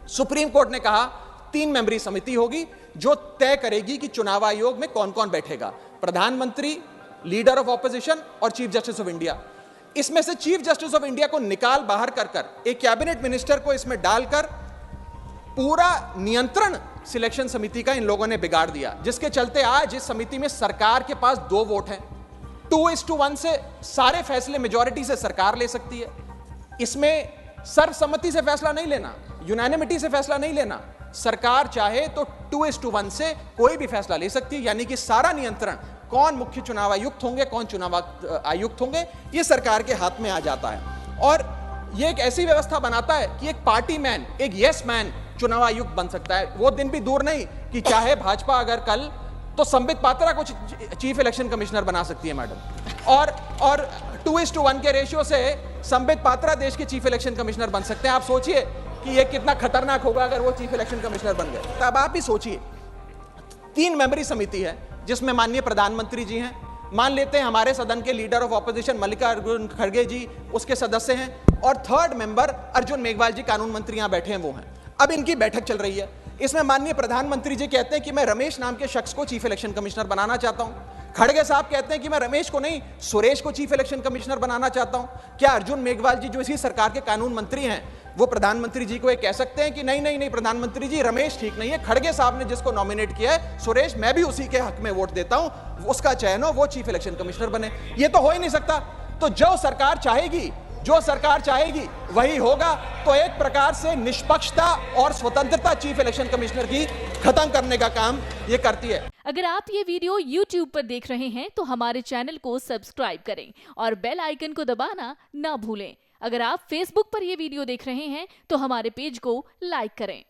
Supreme court ने कहा 3 मेंबरी समिति होगी जो तय करेगी कि चुनाव आयोग में कौन कौन बैठेगा, प्रधानमंत्री, लीडर ऑफ ऑपोजिशन और चीफ जस्टिस ऑफ इंडिया। इसमें से चीफ जस्टिस ऑफ इंडिया को निकाल बाहर कर एक कैबिनेट मिनिस्टर को इसमें डालकर पूरा नियंत्रण सिलेक्शन समिति का इन लोगों ने बिगाड़ दिया, जिसके चलते आज इस समिति में सरकार के पास 2 वोट हैं। 2:1 से सारे फैसले मेजॉरिटी से सरकार ले सकती है। इसमें सर्वसम्मति से फैसला नहीं लेना, यूनानिमिटी से फैसला नहीं लेना, सरकार चाहे तो 2:1 से कोई भी फैसला ले सकती है। यानी कि सारा नियंत्रण कौन मुख्य चुनाव आयुक्त होंगे, कौन चुनाव आयुक्त होंगे, ये सरकार के हाथ में आ जाता है। और ये एक ऐसी व्यवस्था बनाता है कि एक पार्टी मैन, एक यस मैन चुनाव आयुक्त बन सकता है। वो दिन भी दूर नहीं कि चाहे भाजपा अगर कल तो संबित पात्रा को चीफ इलेक्शन कमिश्नर बना सकती है मैडम, और 2:1 के रेशियो से संबित पात्रा देश के चीफ इलेक्शन कमिश्नर बन सकते हैं। आप सोचिए कि ये कितना खतरनाक होगा अगर वो चीफ इलेक्शन कमिश्नर बन गए। तो अब आप ही सोचिए, 3 मेंबरी समिति है जिसमें माननीय प्रधानमंत्री जी हैं, मान लेते हैं हमारे सदन के लीडर ऑफ ऑपोजिशन मल्लिकार्जुन खड़गे जी उसके सदस्य हैं, और 3rd मेंबर अर्जुन मेघवाल जी कानून मंत्री यहां बैठे हैं, वो हैं। अब इनकी बैठक चल रही है। इसमें माननीय प्रधानमंत्री जी कहते हैं कि मैं रमेश नाम के शख्स को चीफ इलेक्शन कमिश्नर बनाना चाहता हूं। खड़गे साहब कहते हैं कि मैं रमेश को नहीं, सुरेश को चीफ इलेक्शन कमिश्नर बनाना चाहता हूं। क्या अर्जुन मेघवाल जी जो इसी सरकार के कानून मंत्री हैं वो प्रधानमंत्री जी को ये कह सकते हैं कि नहीं नहीं नहीं प्रधानमंत्री जी, रमेश ठीक नहीं है, खड़गे साहब ने जिसको नॉमिनेट किया है सुरेश, मैं भी उसी के हक में वोट देता हूं, उसका चयन हो, वो चीफ इलेक्शन कमिश्नर बने? ये तो हो ही नहीं सकता। तो जो सरकार चाहेगी वही होगा। तो एक प्रकार से निष्पक्षता और स्वतंत्रता चीफ इलेक्शन कमिश्नर की खत्म करने का काम ये करती है। अगर आप ये वीडियो YouTube पर देख रहे हैं तो हमारे चैनल को सब्सक्राइब करें और बेल आइकन को दबाना ना भूलें। अगर आप Facebook पर ये वीडियो देख रहे हैं तो हमारे पेज को लाइक करें।